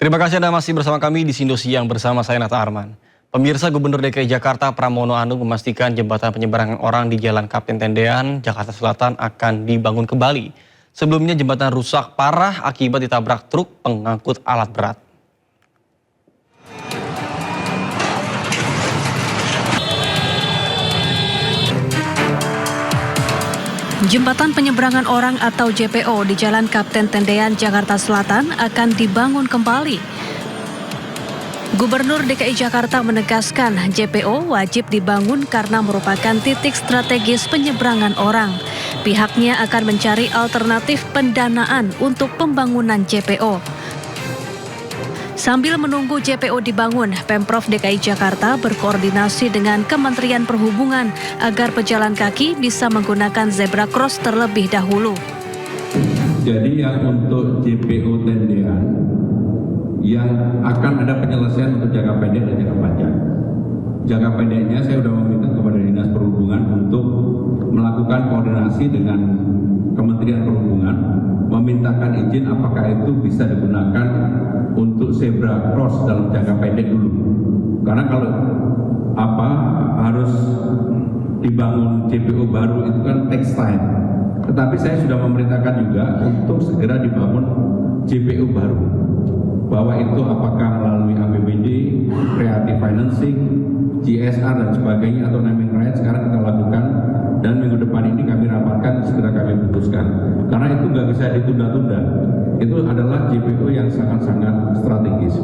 Terima kasih Anda masih bersama kami di Sindo Siang bersama saya Nata Arman. Pemirsa Gubernur DKI Jakarta Pramono Anung memastikan jembatan penyeberangan orang di Jalan Kapten Tendean, Jakarta Selatan akan dibangun kembali. Sebelumnya jembatan rusak parah akibat ditabrak truk pengangkut alat berat. Jembatan penyeberangan orang atau JPO di Jalan Kapten Tendean, Jakarta Selatan akan dibangun kembali. Gubernur DKI Jakarta menegaskan JPO wajib dibangun karena merupakan titik strategis penyeberangan orang. Pihaknya akan mencari alternatif pendanaan untuk pembangunan JPO. Sambil menunggu JPO dibangun, Pemprov DKI Jakarta berkoordinasi dengan Kementerian Perhubungan agar pejalan kaki bisa menggunakan zebra cross terlebih dahulu. Jadi yang untuk JPO Tendean, yang akan ada penyelesaian untuk jangka pendek dan jangka panjang. Jangka pendeknya saya sudah meminta kepada Dinas Perhubungan untuk melakukan koordinasi dengan Kementerian Perhubungan, memintakan izin apakah itu bisa digunakan untuk zebra cross dalam jangka pendek dulu. Karena kalau harus dibangun JPO baru itu kan takes time. Tetapi saya sudah memerintahkan juga untuk segera dibangun JPO baru. Bahwa itu apakah melalui APBD, creative financing, GSR dan sebagainya atau naming rights sekarang kita lakukan, dan minggu depan ini kami rapatkan, segera kami putuskan. Karena itu nggak bisa ditunda-tunda. Itu adalah JPO yang sangat-sangat strategis.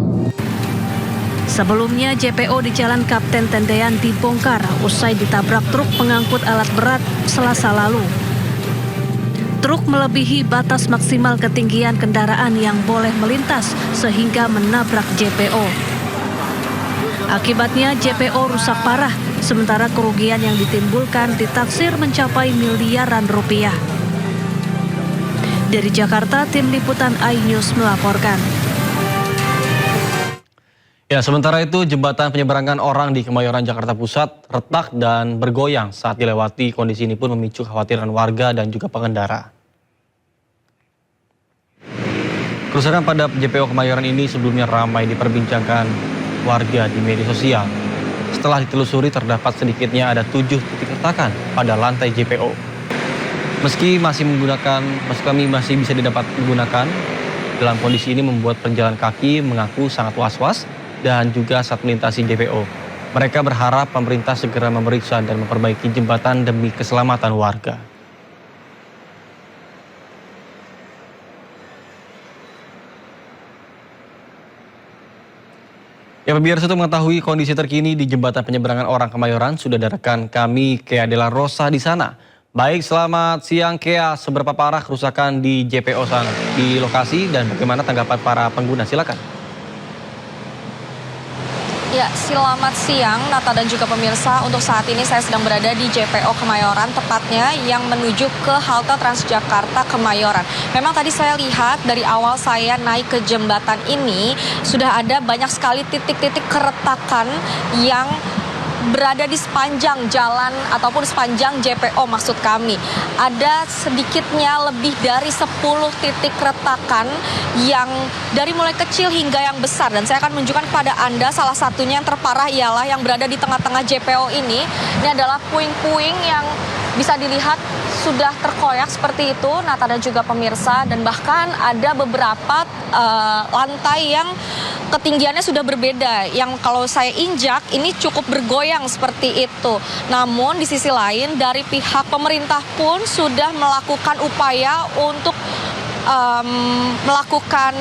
Sebelumnya JPO di Jalan Kapten Tendean dibongkar usai ditabrak truk pengangkut alat berat Selasa lalu. Truk melebihi batas maksimal ketinggian kendaraan yang boleh melintas sehingga menabrak JPO. Akibatnya JPO rusak parah, sementara kerugian yang ditimbulkan ditaksir mencapai miliaran rupiah. Dari Jakarta, tim liputan iNews melaporkan. Ya, sementara itu jembatan penyeberangan orang di Kemayoran, Jakarta Pusat retak dan bergoyang saat dilewati. Kondisi ini pun memicu kekhawatiran warga dan juga pengendara. Kerusakan pada JPO Kemayoran ini sebelumnya ramai diperbincangkan warga di media sosial. Setelah ditelusuri terdapat sedikitnya ada 7 titik retakan pada lantai JPO. Meski kami masih bisa didapat menggunakan, dalam kondisi ini membuat penjalan kaki mengaku sangat was-was dan juga saat melintasi JPO. Mereka berharap pemerintah segera memeriksa dan memperbaiki jembatan demi keselamatan warga. Ya, pemirsa, untuk mengetahui kondisi terkini di jembatan penyeberangan orang Kemayoran sudah ada rekan kami Kea Dela Rosa di sana. Baik, selamat siang Kea. Seberapa parah kerusakan di JPO sana di lokasi dan bagaimana tanggapan para pengguna? Silakan. Ya, selamat siang Nata dan juga pemirsa. Untuk saat ini saya sedang berada di JPO Kemayoran, tepatnya yang menuju ke halte Transjakarta Kemayoran. Memang tadi saya lihat dari awal saya naik ke jembatan ini sudah ada banyak sekali titik-titik keretakan yang berada di sepanjang jalan ataupun sepanjang JPO maksud kami. Ada sedikitnya lebih dari 10 titik retakan yang dari mulai kecil hingga yang besar, dan saya akan menunjukkan kepada Anda salah satunya yang terparah ialah yang berada di tengah-tengah JPO ini. Ini adalah puing-puing yang bisa dilihat sudah terkoyak seperti itu, Nata dan juga pemirsa, dan bahkan ada beberapa lantai yang ketinggiannya sudah berbeda, yang kalau saya injak ini cukup bergoyang seperti itu. Namun di sisi lain dari pihak pemerintah pun sudah melakukan upaya untuk melakukan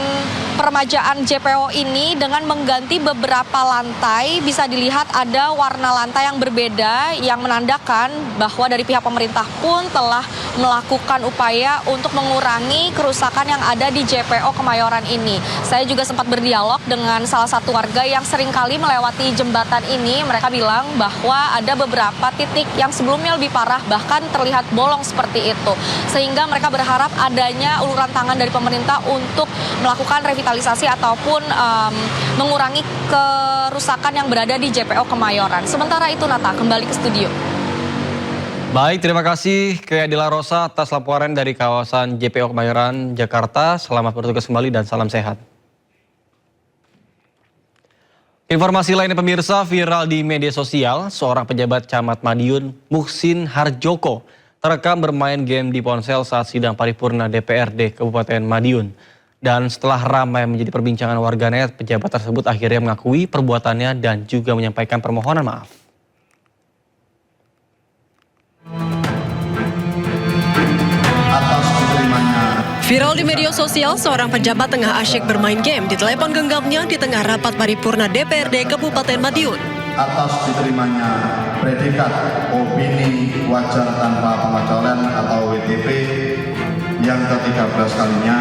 peremajaan JPO ini dengan mengganti beberapa lantai. Bisa dilihat ada warna lantai yang berbeda yang menandakan bahwa dari pihak pemerintah pun telah melakukan upaya untuk mengurangi kerusakan yang ada di JPO Kemayoran ini. Saya juga sempat berdialog dengan salah satu warga yang seringkali melewati jembatan ini. Mereka bilang bahwa ada beberapa titik yang sebelumnya lebih parah, bahkan terlihat bolong seperti itu. Sehingga mereka berharap adanya uluran tangan dari pemerintah untuk melakukan revitalisasi ataupun mengurangi kerusakan yang berada di JPO Kemayoran. Sementara itu, Nata, kembali ke studio. Baik, terima kasih Kea Dela Rosa atas laporan dari kawasan JPO Kemayoran, Jakarta. Selamat bertugas kembali dan salam sehat. Informasi lainnya pemirsa, viral di media sosial, seorang pejabat Camat Madiun, Muhsin Harjoko, terekam bermain game di ponsel saat sidang paripurna DPRD Kabupaten Madiun. Dan setelah ramai menjadi perbincangan warganet, pejabat tersebut akhirnya mengakui perbuatannya dan juga menyampaikan permohonan maaf. Viral di media sosial, seorang pejabat tengah asyik bermain game di telepon genggamnya di tengah rapat paripurna DPRD Kabupaten Madiun. Atas diterimanya predikat opini wajar tanpa pengecualian atau WTP yang ke-13 kalinya,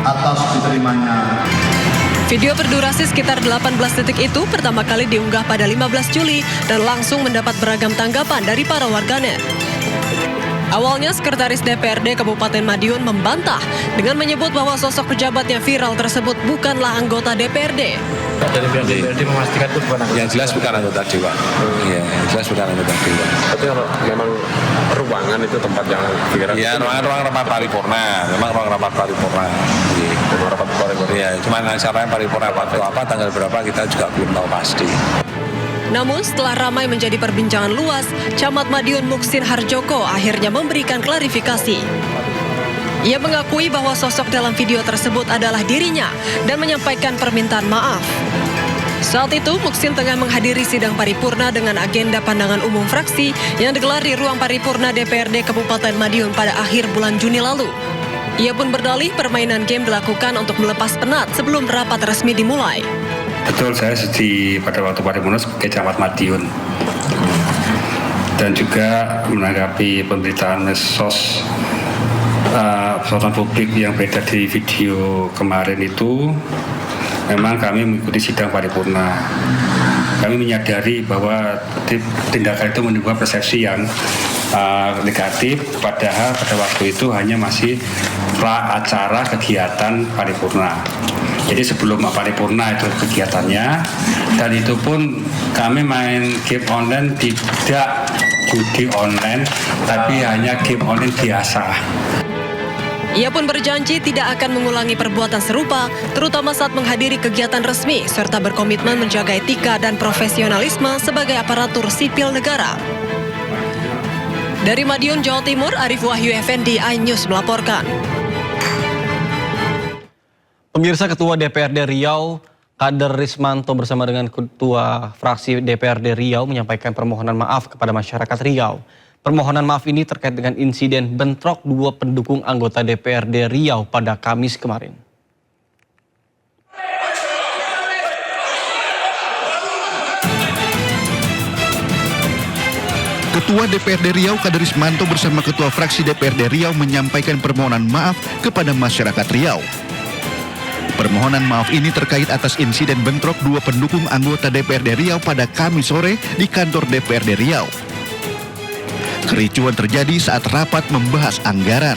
atas diterimanya. Video berdurasi sekitar 18 detik itu pertama kali diunggah pada 15 Juli dan langsung mendapat beragam tanggapan dari para warganet. Awalnya, Sekretaris DPRD Kabupaten Madiun membantah dengan menyebut bahwa sosok pejabat yang viral tersebut bukanlah anggota DPRD. Dari pihak DPRD memastikan itu bukan anggota. Yang jelas bukan anggota Dewan. Iya, yang jelas bukan anggota Dewan. Tapi kalau memang ruangan itu tempat yang viral. Iya, ruang rapat paripurna. Memang ruang rapat paripurna. Iya, ruang rapat paripurna. Iya, cuma acaranya paripurna waktu apa, tanggal berapa kita juga belum tahu pasti. Namun setelah ramai menjadi perbincangan luas, Camat Madiun Muhsin Harjoko akhirnya memberikan klarifikasi. Ia mengakui bahwa sosok dalam video tersebut adalah dirinya dan menyampaikan permintaan maaf. Saat itu, Muhsin tengah menghadiri sidang paripurna dengan agenda pandangan umum fraksi yang digelar di ruang paripurna DPRD Kabupaten Madiun pada akhir bulan Juni lalu. Ia pun berdalih permainan game dilakukan untuk melepas penat sebelum rapat resmi dimulai. Betul, saya pada waktu paripurna sebagai Camat Madiun dan juga menanggapi pemberitaan medsos publik yang beda di video kemarin itu. Memang kami mengikuti sidang paripurna. Kami menyadari bahwa tindakan itu menimbulkan persepsi yang negatif, padahal pada waktu itu hanya masih pra acara kegiatan paripurna. Jadi sebelum paripurna itu kegiatannya, dan itu pun kami main game online, tidak judi online, tapi hanya game online biasa. Ia pun berjanji tidak akan mengulangi perbuatan serupa, terutama saat menghadiri kegiatan resmi, serta berkomitmen menjaga etika dan profesionalisme sebagai aparatur sipil negara. Dari Madiun, Jawa Timur, Arif Wahyu Effendi, iNews melaporkan. Pemirsa, Ketua DPRD Riau, Kader Rismanto bersama dengan Ketua Fraksi DPRD Riau menyampaikan permohonan maaf kepada masyarakat Riau. Permohonan maaf ini terkait dengan insiden bentrok dua pendukung anggota DPRD Riau pada Kamis kemarin. Ketua DPRD Riau Kader Rismanto bersama Ketua Fraksi DPRD Riau menyampaikan permohonan maaf kepada masyarakat Riau. Permohonan maaf ini terkait atas insiden bentrok dua pendukung anggota DPRD Riau pada Kamis sore di kantor DPRD Riau. Kericuhan terjadi saat rapat membahas anggaran.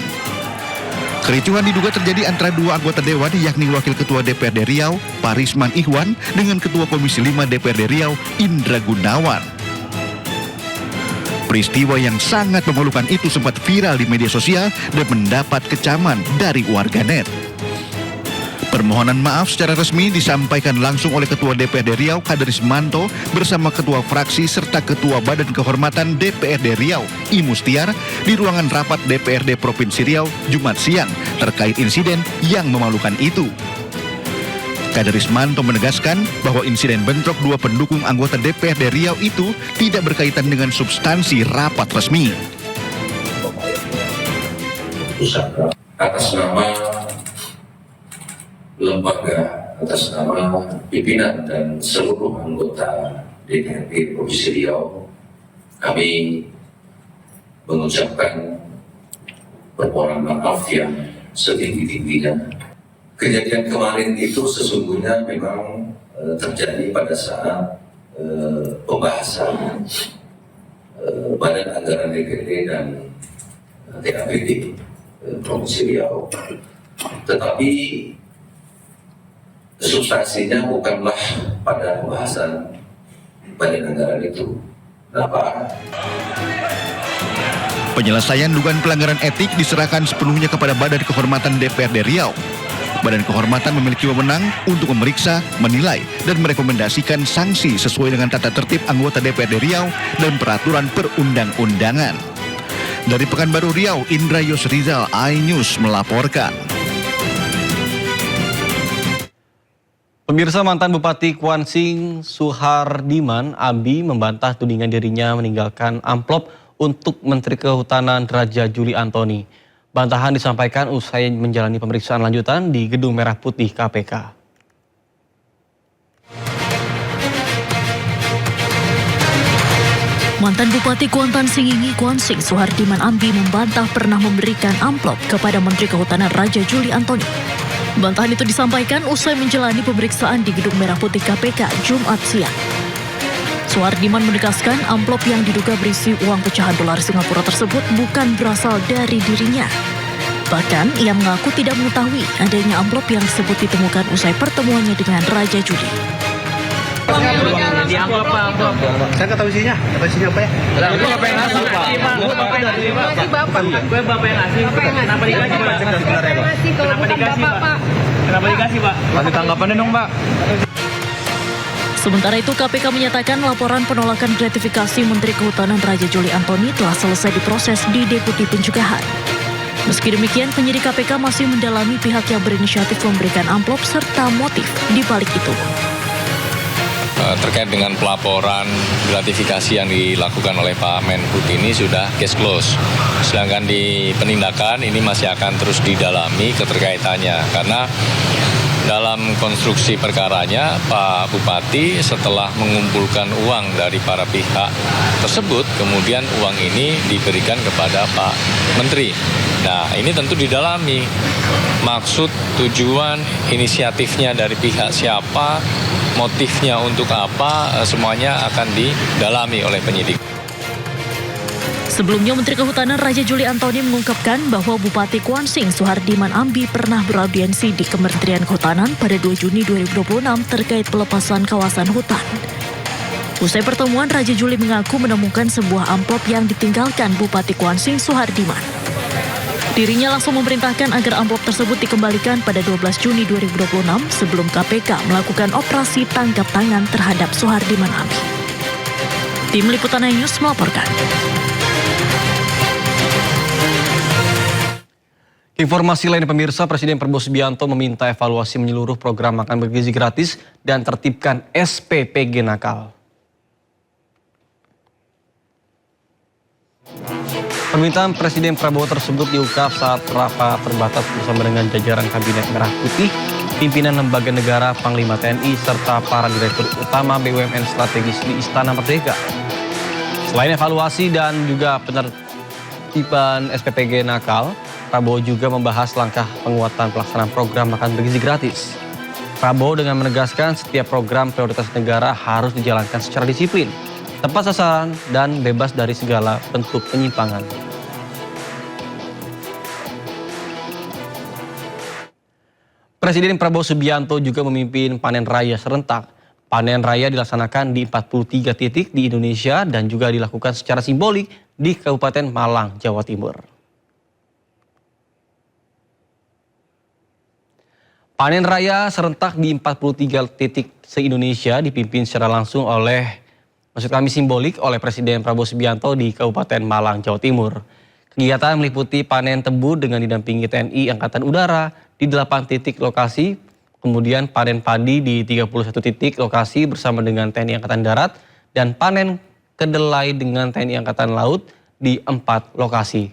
Kericuhan diduga terjadi antara dua anggota Dewan, yakni Wakil Ketua DPRD Riau, Parisman Ihwan, dengan Ketua Komisi 5 DPRD Riau, Indra Gunawan. Peristiwa yang sangat memalukan itu sempat viral di media sosial dan mendapat kecaman dari warganet. Permohonan maaf secara resmi disampaikan langsung oleh Ketua DPRD Riau Kader Rismanto bersama Ketua Fraksi serta Ketua Badan Kehormatan DPRD Riau I Mustiar di ruangan rapat DPRD Provinsi Riau Jumat siang terkait insiden yang memalukan itu. Kader Rismanto menegaskan bahwa insiden bentrok dua pendukung anggota DPRD Riau itu tidak berkaitan dengan substansi rapat resmi. Atas nama lembaga, atas nama pimpinan dan seluruh anggota DPRD Provinsi Riau, kami mengucapkan permohonan maaf yang setinggi-tingginya. Kejadian kemarin itu sesungguhnya memang terjadi pada saat pembahasan Badan Anggaran DPRD dan TAPD Provinsi Riau. Tetapi substansinya bukanlah pada pembahasan Badan Anggaran itu. Kenapa? Penyelesaian dugaan pelanggaran etik diserahkan sepenuhnya kepada Badan Kehormatan DPRD Riau. Badan Kehormatan memiliki wewenang untuk memeriksa, menilai, dan merekomendasikan sanksi sesuai dengan tata tertib anggota DPRD Riau dan peraturan perundang-undangan. Dari Pekanbaru Riau, Indra Yusrizal, iNews melaporkan. Pemirsa, mantan Bupati Kuansing Suhardiman Abi membantah tudingan dirinya meninggalkan amplop untuk Menteri Kehutanan Raja Juli Antoni. Bantahan disampaikan usai menjalani pemeriksaan lanjutan di Gedung Merah Putih KPK. Mantan Bupati Kuantan Singingi Kuansing Suhardiman Ambi membantah pernah memberikan amplop kepada Menteri Kehutanan Raja Juli Antoni. Bantahan itu disampaikan usai menjalani pemeriksaan di Gedung Merah Putih KPK Jumat siang. Suhardiman menegaskan amplop yang diduga berisi uang pecahan dolar Singapura tersebut bukan berasal dari dirinya. Bahkan ia mengaku tidak mengetahui adanya amplop yang disebut ditemukan usai pertemuannya dengan Raja Juli. Di amplop Pak. Saya nggak tahu isinya. Nggak tahu isinya apa ya? Itu Bapak yang ngasih, Pak. Bapak yang ngasih, Pak. Gue Bapak yang ngasih. Kenapa dikasih, Pak? Kenapa dikasih, Pak? Kenapa dikasih, Pak? Kasih tanggapannya dong, Pak. Sementara itu KPK menyatakan laporan penolakan gratifikasi Menteri Kehutanan Raja Juli Antoni telah selesai diproses di Deputi Pencegahan. Meski demikian, penyidik KPK masih mendalami pihak yang berinisiatif memberikan amplop serta motif di balik itu. Terkait dengan pelaporan gratifikasi yang dilakukan oleh Pak Menhub ini sudah case close. Sedangkan di penindakan ini masih akan terus didalami keterkaitannya. Karena dalam konstruksi perkaranya Pak Bupati setelah mengumpulkan uang dari para pihak tersebut, kemudian uang ini diberikan kepada Pak Menteri. Nah, ini tentu didalami. Maksud, tujuan, inisiatifnya dari pihak siapa, motifnya untuk apa, semuanya akan didalami oleh penyidik. Sebelumnya, Menteri Kehutanan Raja Juli Antoni mengungkapkan bahwa Bupati Kuansing Suhardiman Ambi pernah beraudiensi di Kementerian Kehutanan pada 2 Juni 2026 terkait pelepasan kawasan hutan. Usai pertemuan, Raja Juli mengaku menemukan sebuah amplop yang ditinggalkan Bupati Kuansing Suhardiman. Dirinya langsung memerintahkan agar amplop tersebut dikembalikan pada 12 Juni 2026 sebelum KPK melakukan operasi tangkap tangan terhadap Suhardiman Ambi. Tim Liputan iNews melaporkan. Informasi lain pemirsa, Presiden Prabowo Subianto meminta evaluasi menyeluruh program makan bergizi gratis dan tertibkan SPPG nakal. Permintaan Presiden Prabowo tersebut diungkap saat rapat terbatas bersama dengan jajaran Kabinet Merah Putih, pimpinan lembaga negara, Panglima TNI, serta para direktur utama BUMN strategis di Istana Merdeka. Selain evaluasi dan juga penertiban SPPG nakal, Prabowo juga membahas langkah penguatan pelaksanaan program makan bergizi gratis. Prabowo dengan menegaskan setiap program prioritas negara harus dijalankan secara disiplin, tepat sasaran, dan bebas dari segala bentuk penyimpangan. Presiden Prabowo Subianto juga memimpin panen raya serentak. Panen raya dilaksanakan di 43 titik di Indonesia dan juga dilakukan secara simbolik di Kabupaten Malang, Jawa Timur. Panen raya serentak di 43 titik se-Indonesia dipimpin secara langsung simbolik oleh Presiden Prabowo Subianto di Kabupaten Malang, Jawa Timur. Kegiatan meliputi panen tebu dengan didampingi TNI Angkatan Udara di 8 titik lokasi, kemudian panen padi di 31 titik lokasi bersama dengan TNI Angkatan Darat, dan panen kedelai dengan TNI Angkatan Laut di 4 lokasi.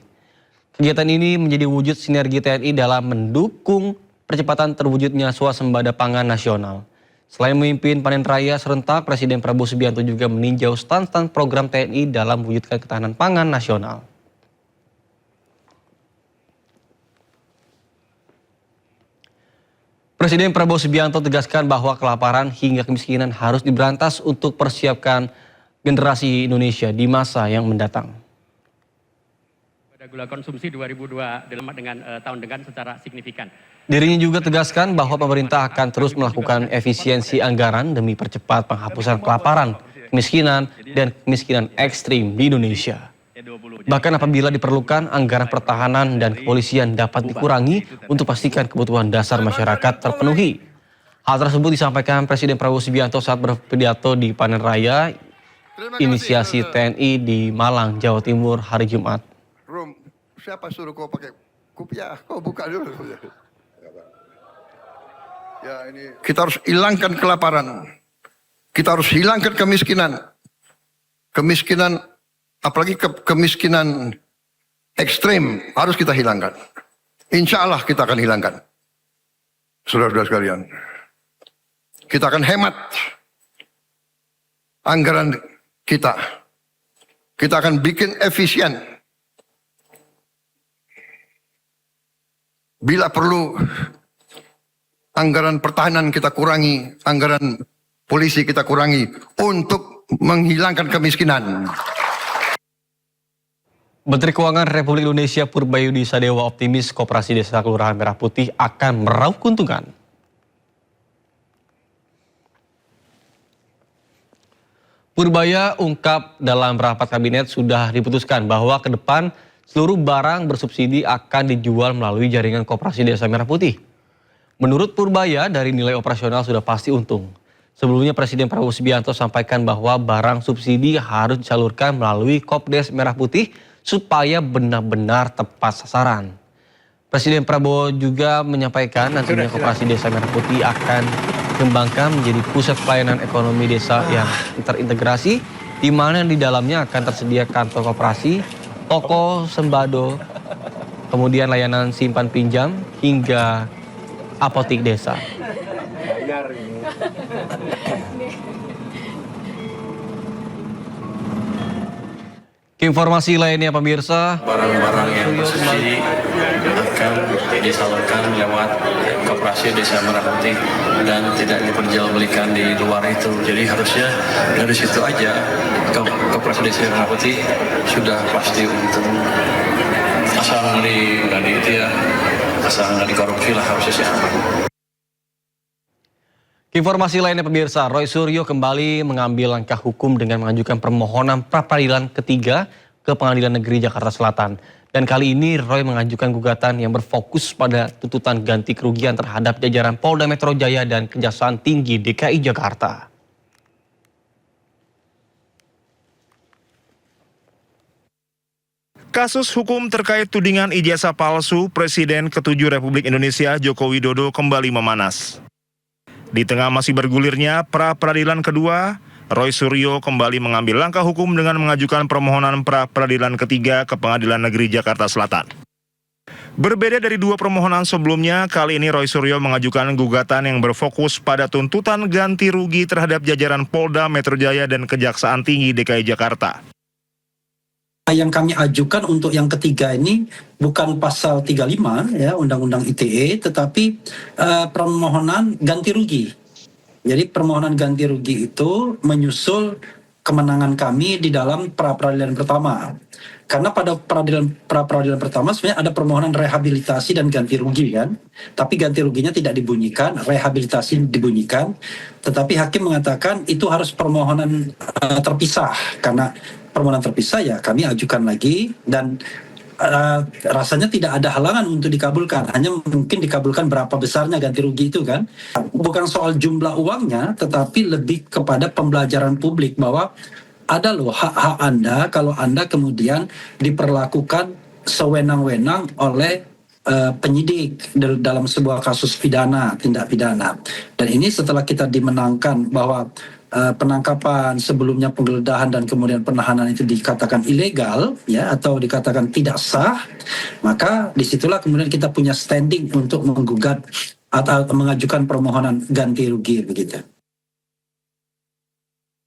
Kegiatan ini menjadi wujud sinergi TNI dalam mendukung percepatan terwujudnya swasembada pangan nasional. Selain memimpin panen raya serentak, Presiden Prabowo Subianto juga meninjau stand-stand program TNI dalam mewujudkan ketahanan pangan nasional. Presiden Prabowo Subianto tegaskan bahwa kelaparan hingga kemiskinan harus diberantas untuk persiapkan generasi Indonesia di masa yang mendatang. Pada gula konsumsi 2002 dengan tahun depan secara signifikan. Dirinya juga tegaskan bahwa pemerintah akan terus melakukan efisiensi anggaran demi percepat penghapusan kelaparan, kemiskinan, dan kemiskinan ekstrim di Indonesia. Bahkan apabila diperlukan, anggaran pertahanan dan kepolisian dapat dikurangi untuk pastikan kebutuhan dasar masyarakat terpenuhi. Hal tersebut disampaikan Presiden Prabowo Subianto saat berpidato di Panen Raya Inisiasi TNI di Malang, Jawa Timur hari Jumat. Rum, siapa suruh kau pakai kopiah? Kau buka dulu. Ya, ini kita harus hilangkan kelaparan. Kita harus hilangkan kemiskinan. Kemiskinan, apalagi kemiskinan ekstrim harus kita hilangkan. Insya Allah kita akan hilangkan. Saudara-saudara sekalian, kita akan hemat anggaran kita. Kita akan bikin efisien. Bila perlu, anggaran pertahanan kita kurangi, anggaran polisi kita kurangi untuk menghilangkan kemiskinan. Menteri Keuangan Republik Indonesia Purbayudi Sadewa optimis Koperasi Desa Kelurahan Merah Putih akan meraup keuntungan. Purbaya ungkap dalam rapat kabinet sudah diputuskan bahwa ke depan seluruh barang bersubsidi akan dijual melalui jaringan Koperasi Desa Merah Putih. Menurut Purbaya, dari nilai operasional sudah pasti untung. Sebelumnya Presiden Prabowo Subianto sampaikan bahwa barang subsidi harus disalurkan melalui Kopdes Merah Putih supaya benar-benar tepat sasaran. Presiden Prabowo juga menyampaikan nantinya Koperasi Desa Merah Putih akan dikembangkan menjadi pusat pelayanan ekonomi desa yang terintegrasi, di mana di dalamnya akan tersedia kantor koperasi, toko sembado, kemudian layanan simpan pinjam hingga apotik desa. Informasi lainnya pemirsa, barang-barang yang bersubsidi akan disalurkan lewat Koperasi Desa Merah Putih dan tidak diperjualbelikan di luar itu. Jadi harusnya dari situ aja Koperasi Desa Merah Putih sudah pasti untung. Asal nggak di itu ya, asal nggak dikorupsi lah harusnya sih aman. Informasi lainnya pemirsa, Roy Suryo kembali mengambil langkah hukum dengan mengajukan permohonan pra-peradilan ketiga ke Pengadilan Negeri Jakarta Selatan. Dan kali ini Roy mengajukan gugatan yang berfokus pada tuntutan ganti kerugian terhadap jajaran Polda Metro Jaya dan Kejaksaan Tinggi DKI Jakarta. Kasus hukum terkait tudingan ijazah palsu Presiden ke-7 Republik Indonesia Joko Widodo kembali memanas. Di tengah masih bergulirnya pra-peradilan kedua, Roy Suryo kembali mengambil langkah hukum dengan mengajukan permohonan pra-peradilan ketiga ke Pengadilan Negeri Jakarta Selatan. Berbeda dari dua permohonan sebelumnya, kali ini Roy Suryo mengajukan gugatan yang berfokus pada tuntutan ganti rugi terhadap jajaran Polda Metro Jaya dan Kejaksaan Tinggi DKI Jakarta. Yang kami ajukan untuk yang ketiga ini bukan pasal 35 ya Undang-Undang ITE, tetapi permohonan ganti rugi. Jadi permohonan ganti rugi itu menyusul kemenangan kami di dalam pra-peradilan pertama. Karena pada pra-peradilan pertama sebenarnya ada permohonan rehabilitasi dan ganti rugi kan. Tapi ganti ruginya tidak dibunyikan, rehabilitasi dibunyikan. Tetapi hakim mengatakan itu harus permohonan terpisah. Karena permohonan terpisah ya kami ajukan lagi dan rasanya tidak ada halangan untuk dikabulkan. Hanya mungkin dikabulkan berapa besarnya ganti rugi itu kan. Bukan soal jumlah uangnya tetapi lebih kepada pembelajaran publik bahwa ada loh hak-hak Anda kalau Anda kemudian diperlakukan sewenang-wenang oleh penyidik dalam sebuah kasus pidana, tindak pidana. Dan ini setelah kita dimenangkan bahwa penangkapan sebelumnya penggeledahan dan kemudian penahanan itu dikatakan ilegal ya atau dikatakan tidak sah, maka disitulah kemudian kita punya standing untuk menggugat atau mengajukan permohonan ganti rugi begitu.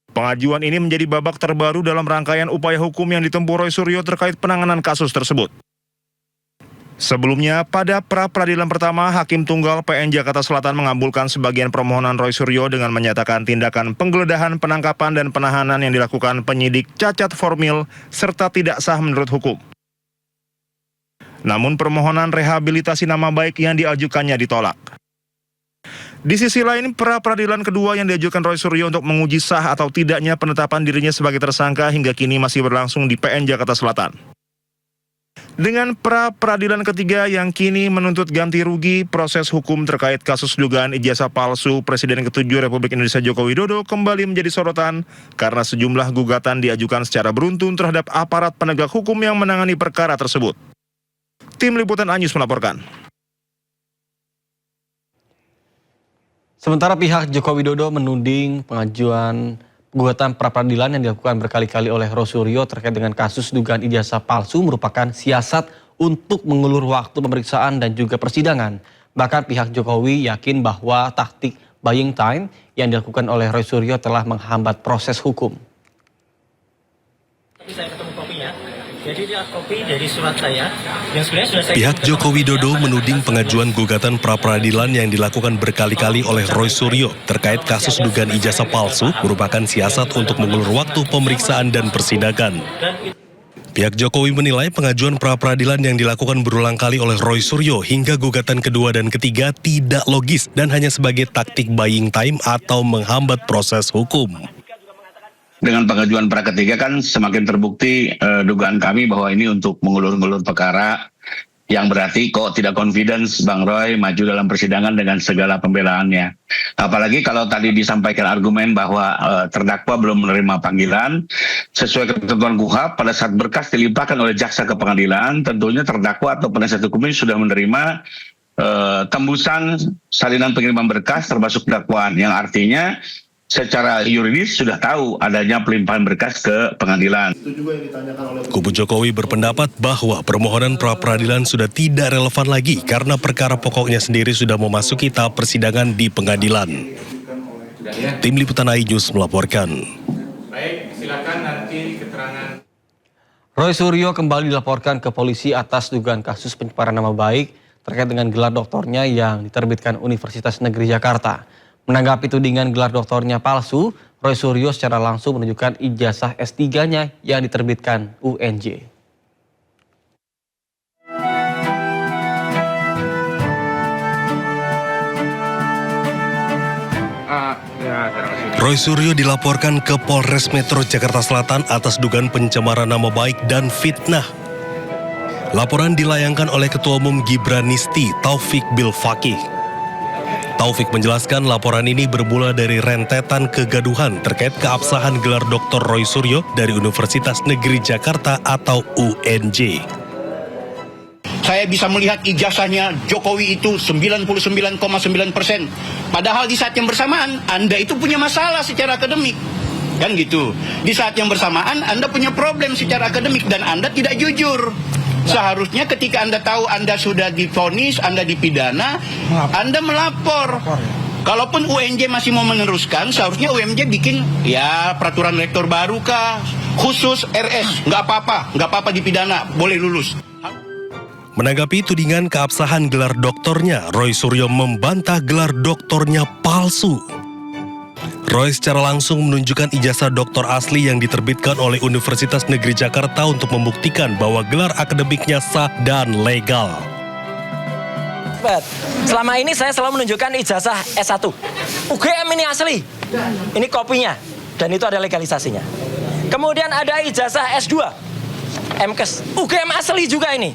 Pengajuan ini menjadi babak terbaru dalam rangkaian upaya hukum yang ditempuh Roy Suryo terkait penanganan kasus tersebut. Sebelumnya, pada pra-peradilan pertama, Hakim Tunggal PN Jakarta Selatan mengabulkan sebagian permohonan Roy Suryo dengan menyatakan tindakan penggeledahan, penangkapan, dan penahanan yang dilakukan penyidik cacat formil serta tidak sah menurut hukum. Namun permohonan rehabilitasi nama baik yang diajukannya ditolak. Di sisi lain, pra-peradilan kedua yang diajukan Roy Suryo untuk menguji sah atau tidaknya penetapan dirinya sebagai tersangka hingga kini masih berlangsung di PN Jakarta Selatan. Dengan pra-peradilan ketiga yang kini menuntut ganti rugi, proses hukum terkait kasus dugaan ijazah palsu Presiden ke-7 Republik Indonesia Joko Widodo kembali menjadi sorotan karena sejumlah gugatan diajukan secara beruntun terhadap aparat penegak hukum yang menangani perkara tersebut. Tim Liputan Anyus melaporkan. Sementara pihak Joko Widodo menuding pengajuan gugatan pra-peradilan yang dilakukan berkali-kali oleh Roy Suryo terkait dengan kasus dugaan ijazah palsu merupakan siasat untuk mengulur waktu pemeriksaan dan juga persidangan. Bahkan pihak Jokowi yakin bahwa taktik buying time yang dilakukan oleh Roy Suryo telah menghambat proses hukum. Saya ketemu kopinya, jadi dia kopi dari surat saya yang sebenarnya sudah saya... Pihak Joko Widodo menuding pengajuan gugatan pra-peradilan yang dilakukan berkali-kali oleh Roy Suryo terkait kasus dugaan ijazah palsu merupakan siasat untuk mengulur waktu pemeriksaan dan persidangan. Pihak Jokowi menilai pengajuan pra-peradilan yang dilakukan berulang kali oleh Roy Suryo hingga gugatan kedua dan ketiga tidak logis dan hanya sebagai taktik buying time atau menghambat proses hukum. Dengan pengajuan pra ketiga kan semakin terbukti dugaan kami bahwa ini untuk mengulur-ngulur perkara yang berarti kok tidak confidence Bang Roy maju dalam persidangan dengan segala pembelaannya. Apalagi kalau tadi disampaikan argumen bahwa terdakwa belum menerima panggilan sesuai ketentuan KUHP pada saat berkas dilimpahkan oleh jaksa ke pengadilan, tentunya terdakwa atau penasihat hukum ini sudah menerima tembusan salinan pengiriman berkas termasuk dakwaan yang artinya secara yuridis sudah tahu adanya pelimpahan berkas ke pengadilan. Kubu Jokowi berpendapat bahwa permohonan pra-peradilan sudah tidak relevan lagi karena perkara pokoknya sendiri sudah memasuki tahap persidangan di pengadilan. Tim Liputan iNews melaporkan. Baik, silakan nanti keterangan. Roy Suryo kembali dilaporkan ke polisi atas dugaan kasus pencemaran nama baik terkait dengan gelar doktornya yang diterbitkan Universitas Negeri Jakarta. Menanggapi tudingan gelar doktornya palsu, Roy Suryo secara langsung menunjukkan ijazah S3-nya yang diterbitkan UNJ. Roy Suryo dilaporkan ke Polres Metro Jakarta Selatan atas dugaan pencemaran nama baik dan fitnah. Laporan dilayangkan oleh Ketua Umum Gibranisti Taufik Bilfaqih. Taufik menjelaskan laporan ini bermula dari rentetan kegaduhan terkait keabsahan gelar Dr. Roy Suryo dari Universitas Negeri Jakarta atau UNJ. Saya bisa melihat ijazahnya Jokowi itu 99,9%. Padahal di saat yang bersamaan Anda itu punya masalah secara akademik. Kan gitu. Di saat yang bersamaan Anda punya problem secara akademik dan Anda tidak jujur. Seharusnya ketika Anda tahu Anda sudah divonis, Anda dipidana, Anda melapor. Kalaupun UNJ masih mau meneruskan, seharusnya UNJ bikin ya peraturan rektor baru kah, khusus RS, nggak apa-apa dipidana, boleh lulus. Menanggapi tudingan keabsahan gelar doktornya, Roy Suryo membantah gelar doktornya palsu. Roy secara langsung menunjukkan ijazah doktor asli yang diterbitkan oleh Universitas Negeri Jakarta untuk membuktikan bahwa gelar akademiknya sah dan legal. Selama ini saya selalu menunjukkan ijazah S1. UGM ini asli. Ini kopinya. Dan itu ada legalisasinya. Kemudian ada ijazah S2. MKes. UGM asli juga ini.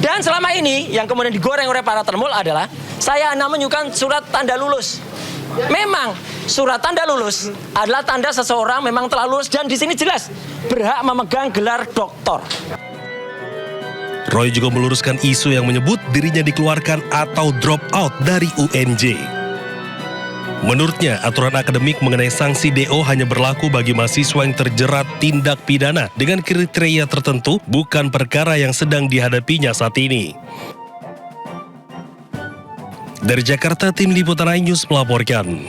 Dan selama ini yang kemudian digoreng oleh para termul adalah saya hanya menunjukkan surat tanda lulus. Memang surat tanda lulus adalah tanda seseorang memang telah lulus dan di sini jelas berhak memegang gelar doktor. Roy juga meluruskan isu yang menyebut dirinya dikeluarkan atau drop out dari UNJ. Menurutnya, aturan akademik mengenai sanksi DO hanya berlaku bagi mahasiswa yang terjerat tindak pidana dengan kriteria tertentu, bukan perkara yang sedang dihadapinya saat ini. Dari Jakarta, Tim Liputan iNews melaporkan.